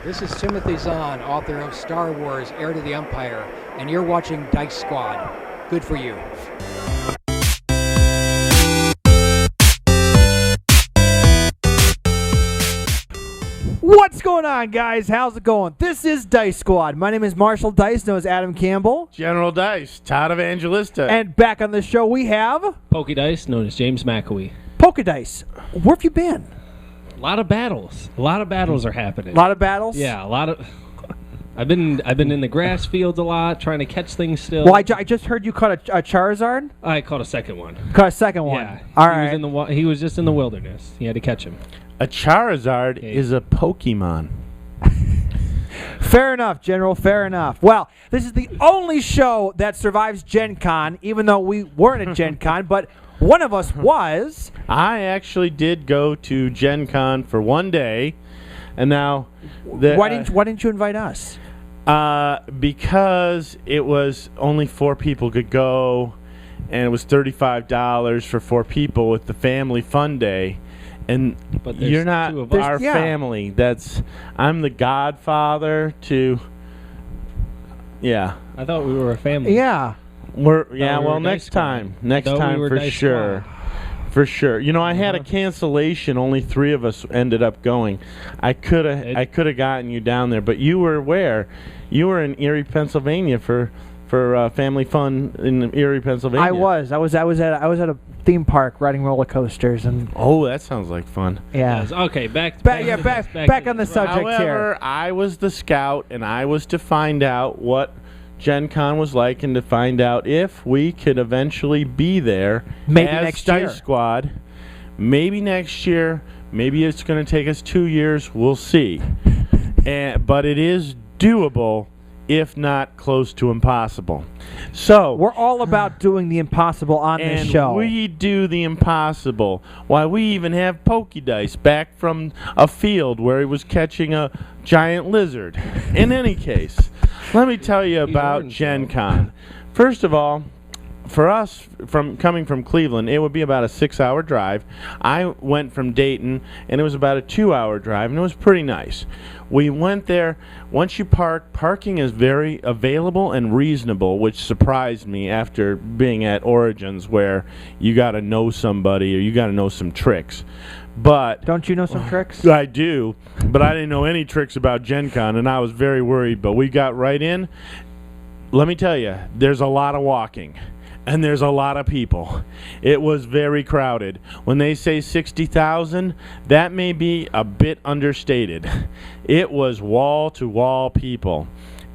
This is Timothy Zahn, author of Star Wars, Heir to the Empire, and you're watching Dice Squad. Good for you. What's going on, guys? How's it going? This is Dice Squad. My name is Marshall Dice, known as Adam Campbell. General Dice, Todd Evangelista. And back on the show we have... Pokey Dice, known as James McAwee. Polka Dice. Where have you been? A lot of battles. A lot of battles are happening. A lot of battles? Yeah, a lot of... I've been in the grass fields a lot, trying to catch things still. Well, I just heard you caught a Charizard? I caught a second one. Caught a second one? Yeah. All right. He was just in the wilderness. You had to catch him. A Charizard is a Pokemon. Fair enough, General, fair enough. Well, this is the only show that survives GenCon, even though we weren't at GenCon, but one of us was. I actually did go to GenCon for one day, and now... Why didn't you invite us? Because it was only 4 people could go, and it was $35 for 4 people with the family fun day. And you're not our family. I'm the godfather to. Yeah. I thought we were a family. Yeah. Next time for sure. For sure. You know, I had a cancellation. Only 3 of us ended up going. I could have gotten you down there, but you were where? You were in Erie, Pennsylvania for family fun in Erie, Pennsylvania. I was at a theme park riding roller coasters and. Oh, that sounds like fun. Yeah. Okay, back on the subject here. However, I was the scout, and I was to find out what GenCon was like, and to find out if we could eventually be there. Maybe as next year. Dice Squad. Maybe next year. Maybe it's going to take us 2 years. We'll see. But it is doable, if not close to impossible. So we're all about doing the impossible on this show. We do the impossible. Why, we even have Pokey Dice back from a field where he was catching a giant lizard. In any case, let me tell you about GenCon. First of all, for us, coming from Cleveland, it would be about a 6-hour drive. I went from Dayton, and it was about a 2-hour drive, and it was pretty nice. We went there. Once you parking is very available and reasonable, which surprised me after being at Origins, where you got to know somebody or you got to know some tricks. But don't you know some tricks? I do, but I didn't know any tricks about GenCon, and I was very worried. But we got right in. Let me tell you, there's a lot of walking. And there's a lot of people. It was very crowded. When they say 60,000, that may be a bit understated. It was wall-to-wall people.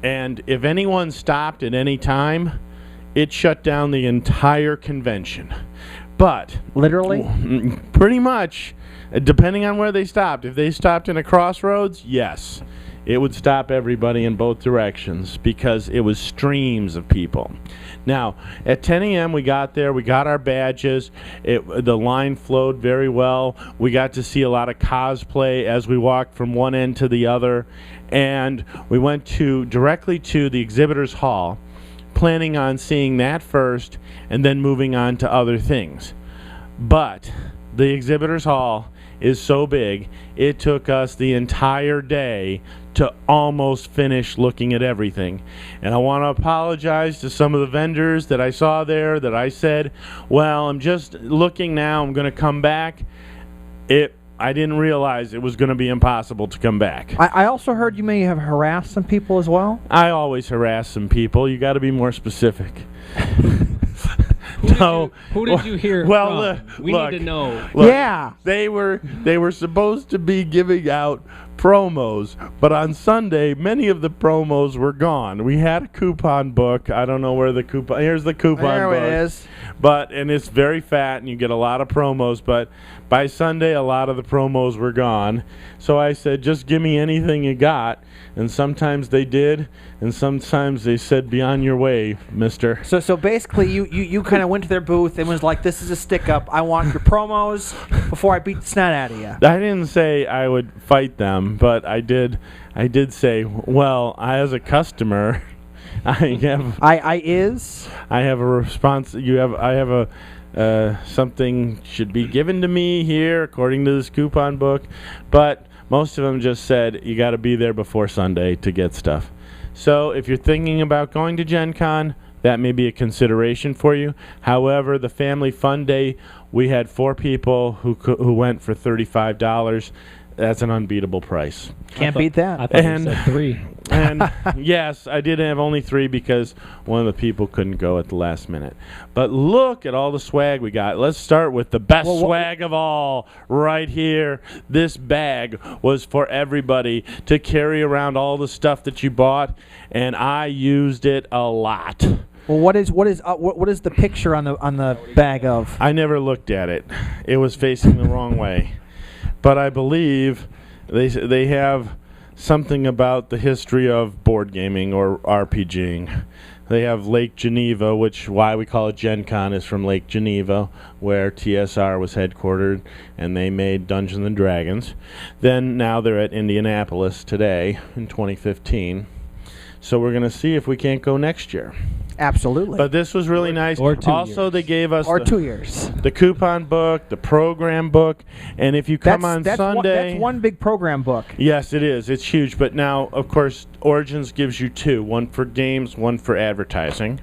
And if anyone stopped at any time, it shut down the entire convention. But literally? Pretty much, depending on where they stopped. If they stopped in a crossroads, yes. It would stop everybody in both directions because it was streams of people. Now, at 10 a.m. we got there. We got our badges. The line flowed very well. We got to see a lot of cosplay as we walked from one end to the other. And we went directly to the exhibitors hall, planning on seeing that first and then moving on to other things. But the exhibitors hall is so big, it took us the entire day to almost finish looking at everything. And I want to apologize to some of the vendors that I saw there that I said, well, I'm just looking now, I'm going to come back. I didn't realize it was going to be impossible to come back. I also heard you may have harassed some people as well. I always harass some people. You got to be more specific. Who did you hear from? We need to know. Look, yeah. They were supposed to be giving out promos, but on Sunday, many of the promos were gone. We had a coupon book. I don't know where the coupon... Here's the coupon book. There it is. And it's very fat, and you get a lot of promos, but by Sunday, a lot of the promos were gone. So I said, just give me anything you got. And sometimes they did, and sometimes they said, be on your way, mister. So basically, you kind of went to their booth and was like, this is a stick-up. I want your promos before I beat the snot out of you. I didn't say I would fight them, but I did say, well, as a customer, I have a response. I have a something should be given to me here according to this coupon book, but most of them just said you got to be there before Sunday to get stuff. So if you're thinking about going to GenCon, that may be a consideration for you. However, the Family Fun Day, we had 4 people who went for $35. That's an unbeatable price. Can't beat that. I thought you said 3. And yes, I did have only 3 because one of the people couldn't go at the last minute. But look at all the swag we got. Let's start with the best swag of all right here. This bag was for everybody to carry around all the stuff that you bought, and I used it a lot. Well, what is the picture on the bag of? I never looked at it. It was facing the wrong way. But I believe they have something about the history of board gaming or RPGing. They have Lake Geneva, which why we call it GenCon is from Lake Geneva, where TSR was headquartered, and they made Dungeons and Dragons. Then now they're at Indianapolis today in 2015. So we're going to see if we can't go next year. Absolutely. But this was really nice. Or 2 also, years. they gave us 2 years. the coupon book, the program book, and if you come on Sunday... That's one big program book. Yes, it is. It's huge. But now, of course, Origins gives you 2. One for games, one for advertising.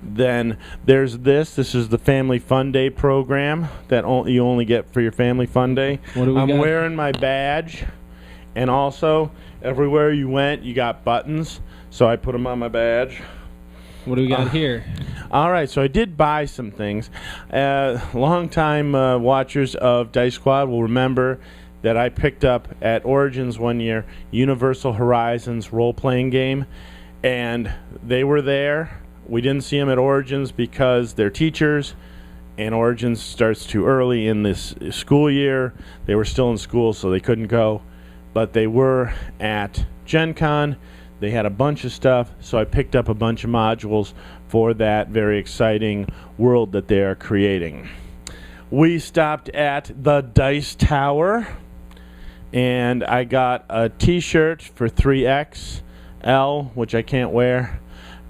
Then there's this. This is the Family Fun Day program that you only get for your Family Fun Day. What do we I'm got? wearing my badge. And also, everywhere you went, you got buttons. So I put them on my badge. What do we got here? All right, so I did buy some things. Long-time watchers of Dice Squad will remember that I picked up at Origins one year Universal Horizons role-playing game, and they were there. We didn't see them at Origins because they're teachers, and Origins starts too early in this school year. They were still in school, so they couldn't go, but they were at GenCon. They had a bunch of stuff, so I picked up a bunch of modules for that very exciting world that they are creating. We stopped at the Dice Tower, and I got a t-shirt for 3XL, which I can't wear,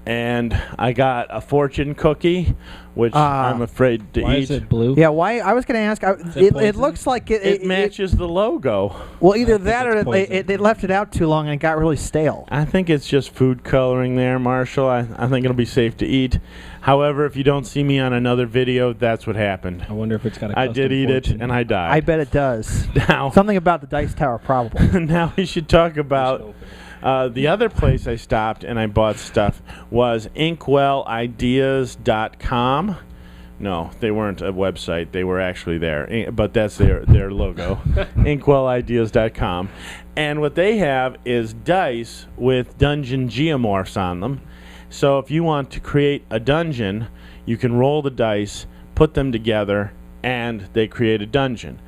and I got a fortune cookie, which I'm afraid to Why eat. is it blue? Yeah, why? I was going to ask. It looks like It matches the logo. Well, either think that it's or poison. they left it out too long and it got really stale. I think it's just food coloring there, Marshall. I think it'll be safe to eat. However, if you don't see me on another video, that's what happened. I wonder if it's got a I custom did eat fortune. it, and I died. I bet it does. Now, Something about the Dice Tower, probably. now we should talk about the other place I stopped and I bought stuff was inkwellideas.com. No, they weren't a website. They were actually there, but that's their logo, inkwellideas.com. And what they have is dice with dungeon geomorphs on them. So if you want to create a dungeon, you can roll the dice, put them together, and they create a dungeon.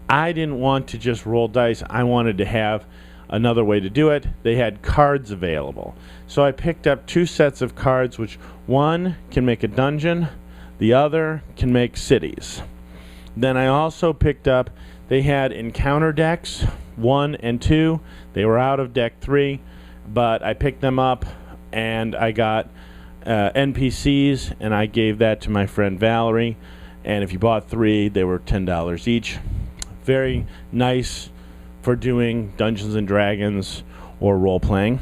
I didn't want to just roll dice. I wanted to have another way to do it. They had cards available. So I picked up 2 sets of cards, which one can make a dungeon, the other can make cities. Then I also picked up, they had encounter decks, 1 and 2. They were out of deck 3, but I picked them up and I got NPCs, and I gave that to my friend Valerie. And if you bought 3, they were $10 each. Very nice for doing Dungeons and Dragons or role-playing.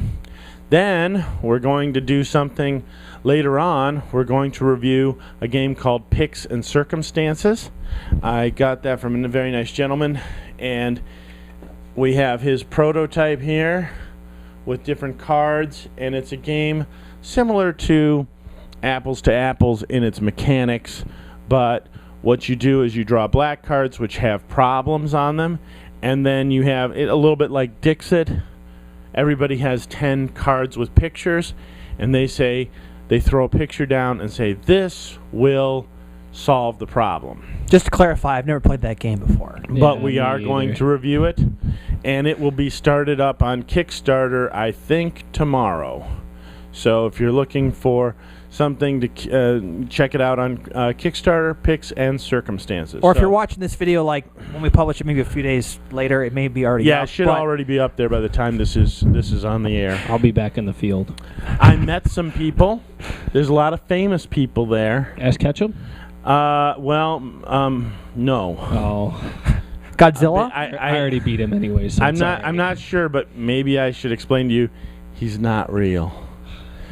Then we're going to do something later on. We're going to review a game called Pics and Circumstances. I got that from a very nice gentleman, and we have his prototype here with different cards, and it's a game similar to Apples to Apples in its mechanics, but what you do is you draw black cards which have problems on them, and then you have it a little bit like Dixit. Everybody has 10 cards with pictures, and they throw a picture down and say, this will solve the problem. Just to clarify, I've never played that game before. But we me are going either. to review it, and it will be started up on Kickstarter, I think, tomorrow. So if you're looking for something to check it out on Kickstarter, Pics and Circumstances. Or if you're watching this video, like when we publish it, maybe a few days later, it may be already yeah, up. it should but already be up there by the time this is on the air. I'll be back in the field. I met some people. There's a lot of famous people there. Ash Ketchum? No. Oh. Godzilla? I already beat him anyway. So I'm it's not. all right. I'm not sure, but maybe I should explain to you. He's not real.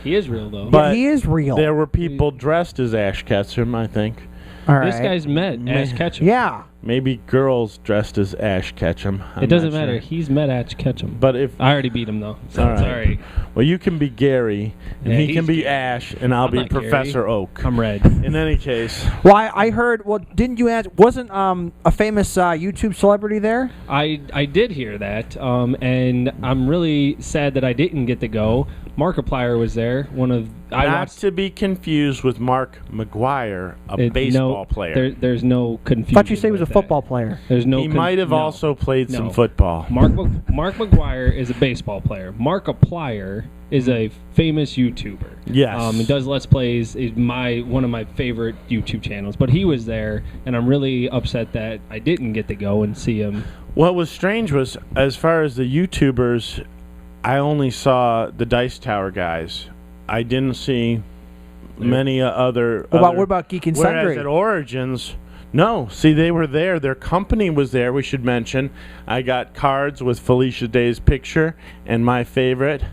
He is real though. But he is real. There were people dressed as Ash Ketchum, I think. All right. This guy's met Ash Ketchum. Yeah. Maybe girls dressed as Ash Ketchum. It doesn't matter. He's met Ash Ketchum. But if I already beat him though. So All it's right. all right. well, you can be Gary, and Yeah, he can he's be Gary. Ash, and I'll I'm be not Gary. Professor Oak. I'm red. In any case, Well, I heard. Well, didn't you ask? Wasn't a famous YouTube celebrity there? I did hear that, and I'm really sad that I didn't get to go. Markiplier was there. One of I not watched. to be confused with Mark McGuire, a it- baseball no, player. There's no confusion. Thought you said he was a with that. football player. There's no. He might have no. also played some No. football. Mark McGuire is a baseball player. Markiplier is a famous YouTuber. Yes. He does Let's Plays. Is one of my favorite YouTube channels. But he was there, and I'm really upset that I didn't get to go and see him. What was strange was, as far as the YouTubers, I only saw the Dice Tower guys. I didn't see many other. What about Geek and Whereas Sundry? at Origins, no. See, they were there. Their company was there. We should mention. I got cards with Felicia Day's picture and my favorite,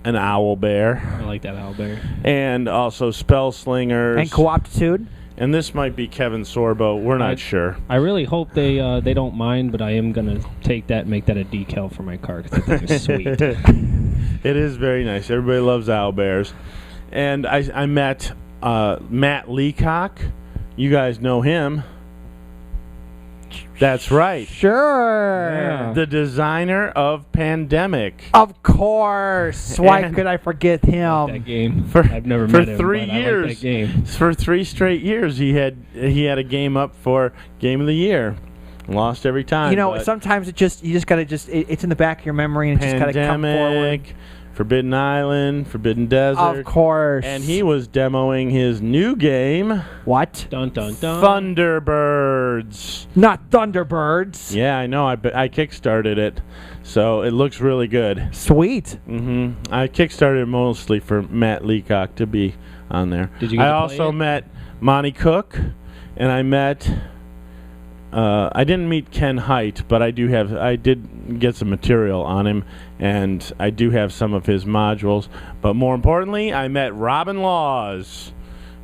an owl bear, I like that owlbear. and also Spell Slingers. And Co-optitude. And this might be Kevin Sorbo. We're not sure. I really hope they don't mind, but I am gonna take that and make that a decal for my car because I think it's sweet. It is very nice. Everybody loves owl bears. And I met Matt Leacock. You guys know him. That's right. Sure. The designer of Pandemic. Of course. Why And- could I forget him? That game. For- I've never for met him. 3 but I like years. that game. For 3 straight years, he had a game up for Game of the Year. Lost every time. You know, but sometimes you just gotta it's in the back of your memory and it just gotta come forward. Pandemic, Forbidden Island, Forbidden Desert. Of course. And he was demoing his new game, What? Dun dun dun. Thunderbirds. Not Thunderbirds. Yeah, I know. I kickstarted it, so it looks really good. Sweet. I kickstarted it mostly for Matt Leacock to be on there. Did you get I to play also it? met Monty Cook, and I met. I didn't meet Ken Height, but I did get some material on him, and I do have some of his modules. But more importantly, I met Robin Laws,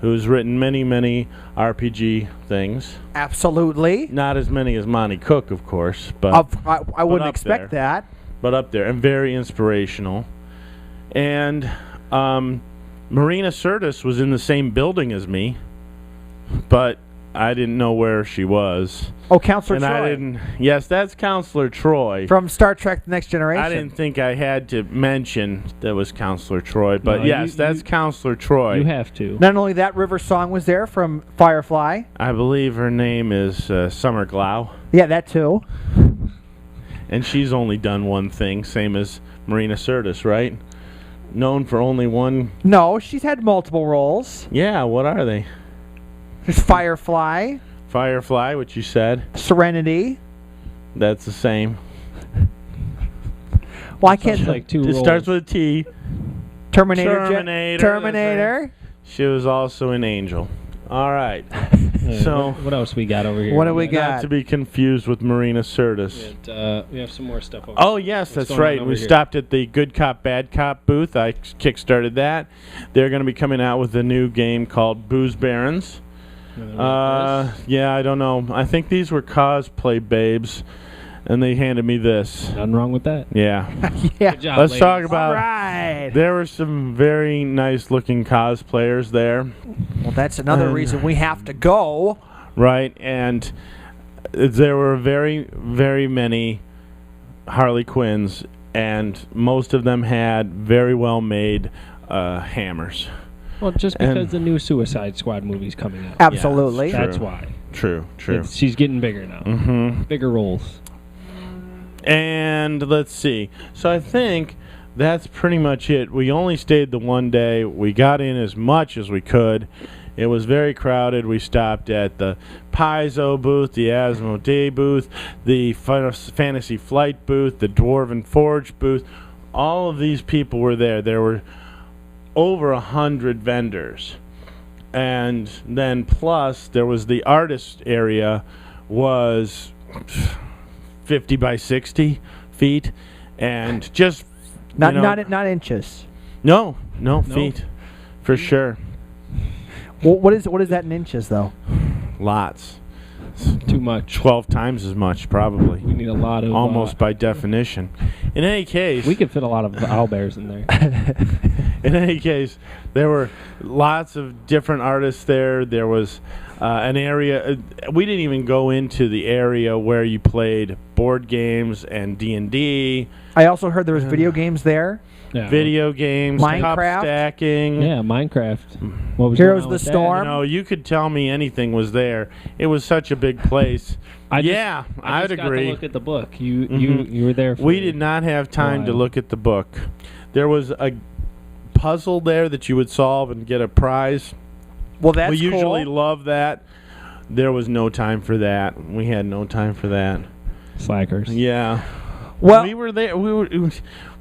who's written many, many RPG things. Absolutely. Not as many as Monty Cook, of course, but I wouldn't up expect there. that. but up there, and very inspirational. And Marina Sirtis was in the same building as me, but I didn't know where she was. Oh, Counselor And Troy. I didn't. Yes, that's Counselor Troy. From Star Trek: The Next Generation. I didn't think I had to mention that was Counselor Troy, but No, yes, you- that's Counselor Troy. You have to. Not only that, River Song was there from Firefly. I believe her name is Summer Glau, Yeah, that too. and she's only done one thing, same as Marina Sirtis, right? Known for only one. No, she's had multiple roles. Yeah, what are they? There's Firefly, Firefly, which you said. Serenity. That's the same. Well, I can't. Sounds like two It roles. starts with a T. Terminator. Terminator, Terminator. She was also an angel. All right. Yeah, So- what else we got over here? What do we Not got? to be confused with Marina Sirtis. We have some more stuff over Oh, yes, What's that's going on right. over We here? stopped at the Good Cop, Bad Cop booth. I kickstarted that. They're going to be coming out with a new game called Booze Barons. Yeah, I don't know. I think these were cosplay babes, and they handed me this. Nothing wrong with that. Yeah. Yeah. Good job, Let's ladies. talk about. All right. There were some very nice looking cosplayers there, Well, that's another reason we have to go. right? And there were very, very many Harley Quinns, and most of them had very well made hammers. Well, just And- because the new Suicide Squad movie's coming out. Absolutely. Yeah, That's true. why. True. She's getting bigger now. Mm-hmm. Bigger roles. And let's see. So I think that's pretty much it. We only stayed the one day. We got in as much as we could. It was very crowded. We stopped at the Paizo booth, the Asmodee booth, the Fantasy Flight booth, the Dwarven Forge booth. All of these people were there. There were over 100 vendors. And then plus there was the artist area was 50 by 60 feet, and just Not you know, not inches. no feet for sure. Well, what is that in inches though? Lots. Too much. 12 times as much, probably. We need a lot of. Almost by definition. In any case, We could fit a lot of owlbears in there. in any case, there were lots of different artists there. There was an area. We didn't even go into the area where you played board games and D&D, I also heard there was video games there. Yeah. video games, cup Minecraft? stacking. Yeah, Minecraft. What was Heroes going on of with the that? Storm? You know, you could tell me anything was there. It was such a big place. I I'd just agree. got to look at the book. You Mhm. you were there. For We did not have time to while. look at the book. There was a puzzle there that you would solve and get a prize. Well, that's We usually cool. love that. There was no time for that. We had no time for that. Slackers. Yeah. Well, We were there. We How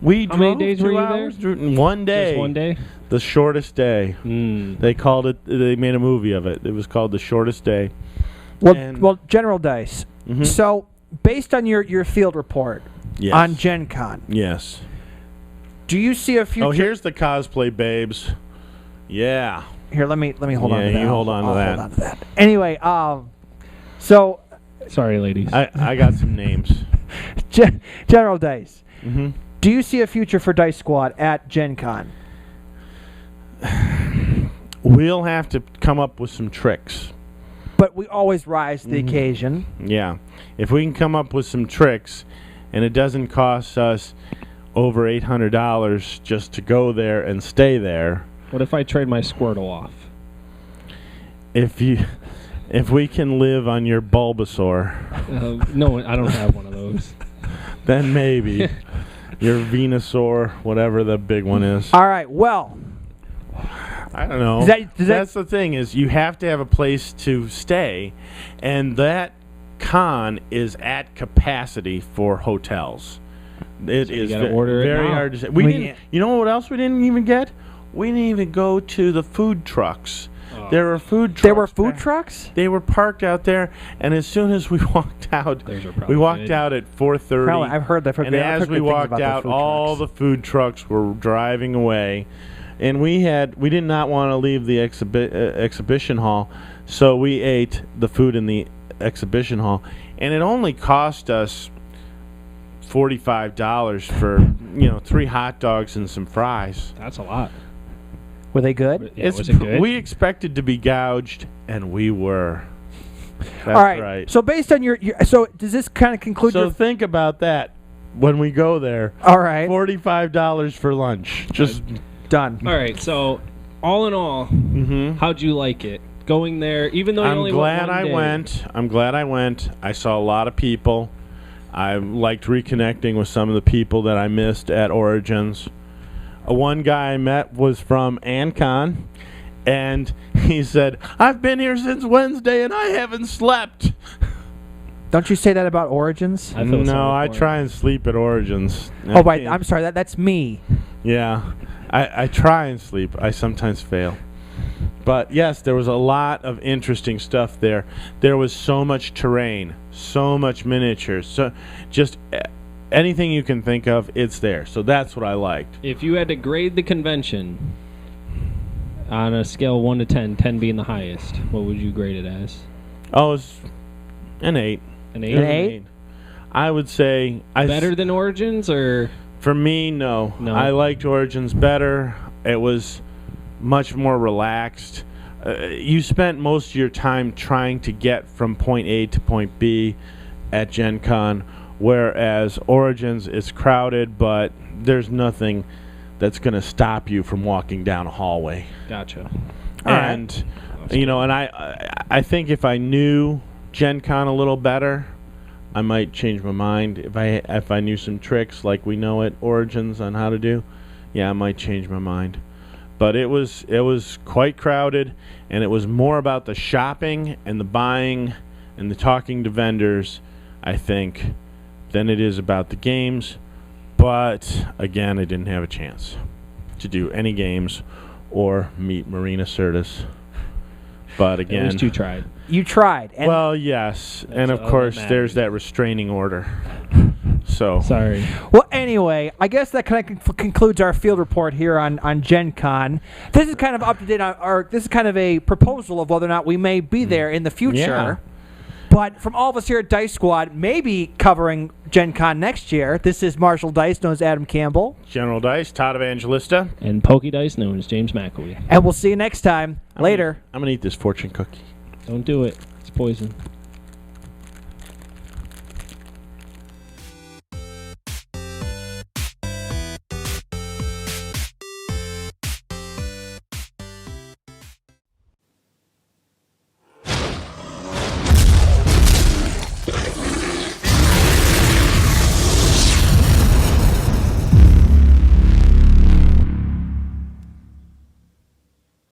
many drove days 2 were you there? hours. One day. Just one day. The shortest day. Mm. They called it. They made a movie of it. It was called The Shortest Day. and- well, General Dice. Mhm. So, based on your field report Yes. on GenCon, Yes. do you see a future? Oh, here's the cosplay babes. Yeah. Here, let me hold on Yeah, to that. you hold on to I'll that. Hold on to that. Anyway, so Sorry, ladies. I got some names. General Dice, Mm-hmm. do you see a future for Dice Squad at GenCon? We'll have to come up with some tricks. But we always rise to the Mhm. occasion. Yeah. If we can come up with some tricks and it doesn't cost us over $800 just to go there and stay there, What if I trade my Squirtle off? if we can live on your Bulbasaur, No, I don't have one of those. then maybe your Venusaur, whatever the big one is. All right. Well, I don't know. Does that- That's the thing is you have to have a place to stay, and that con is at capacity for hotels. It So you is gotta order it very now. hard to say. We We didn't. can't- You know what else we didn't even get? We didn't even go to the food trucks. There were food trucks. there were food back- trucks. They were parked out there, and as soon as we walked out, Those are probably we walked good. out at 4:30. Probably, I've heard that. And as we walked out, all the food trucks were driving away, and we did not want to leave the exhibition hall, so we ate the food in the exhibition hall, and it only cost us $45 for 3 hot dogs and some fries. That's a lot. were they good? Yeah, was it good? We expected to be gouged, and we were. That's All right. right. So based on your so does this kind of conclude So your? think about that when we go there. All right. $45 for lunch. Just. Done. All right. So, all in all, Mm-hmm. how'd you like it? Going there, even though you I'm only glad went one I day. went. I'm glad I went. I saw a lot of people. I liked reconnecting with some of the people that I missed at Origins. One guy I met was from ANCON, and he said, "I've been here since Wednesday and I haven't slept." Don't you say that about Origins? I feel No, sorry I for try and sleep at Origins. Oh, right. I'm sorry. That's me. Yeah, I try and sleep. I sometimes fail. But yes, there was a lot of interesting stuff there. There was so much terrain, so much miniatures, so just anything you can think of, it's there. So that's what I liked. If you had to grade the convention on a scale of 1 to 10, 10 being the highest, what would you grade it as? Oh, it's an 8. An It was 8? An 8? I would say Better than Origins, or for me, no. No. I liked Origins better. It was much more relaxed. You spent most of your time trying to get from point A to point B at Gen Con, whereas Origins is crowded, but there's nothing that's going to stop you from walking down a hallway. gotcha? And and I think if I knew Gen Con a little better, I might change my mind. If I knew some tricks like we know at Origins on how to do, yeah, I might change my mind. But it was quite crowded, and it was more about the shopping and the buying and the talking to vendors, I think, than it is about the games. But again, I didn't have a chance to do any games or meet Marina Sirtis. But At again, least you tried. You tried. And well, yes, and of all that course matters. there's that restraining order. So Sorry. Well, anyway, I guess that kind of concludes our field report here on Gen Con. This is kind of up to date on, or this is kind of a proposal of whether or not we may be there in the future. Yeah. But from all of us here at Dice Squad, maybe covering Gen Con next year, this is Marshall Dice, known as Adam Campbell. General Dice, Todd Evangelista. And Pokey Dice, known as James McAwee. And we'll see you next time. Later. I'm gonna eat this fortune cookie. Don't do it. It's poison.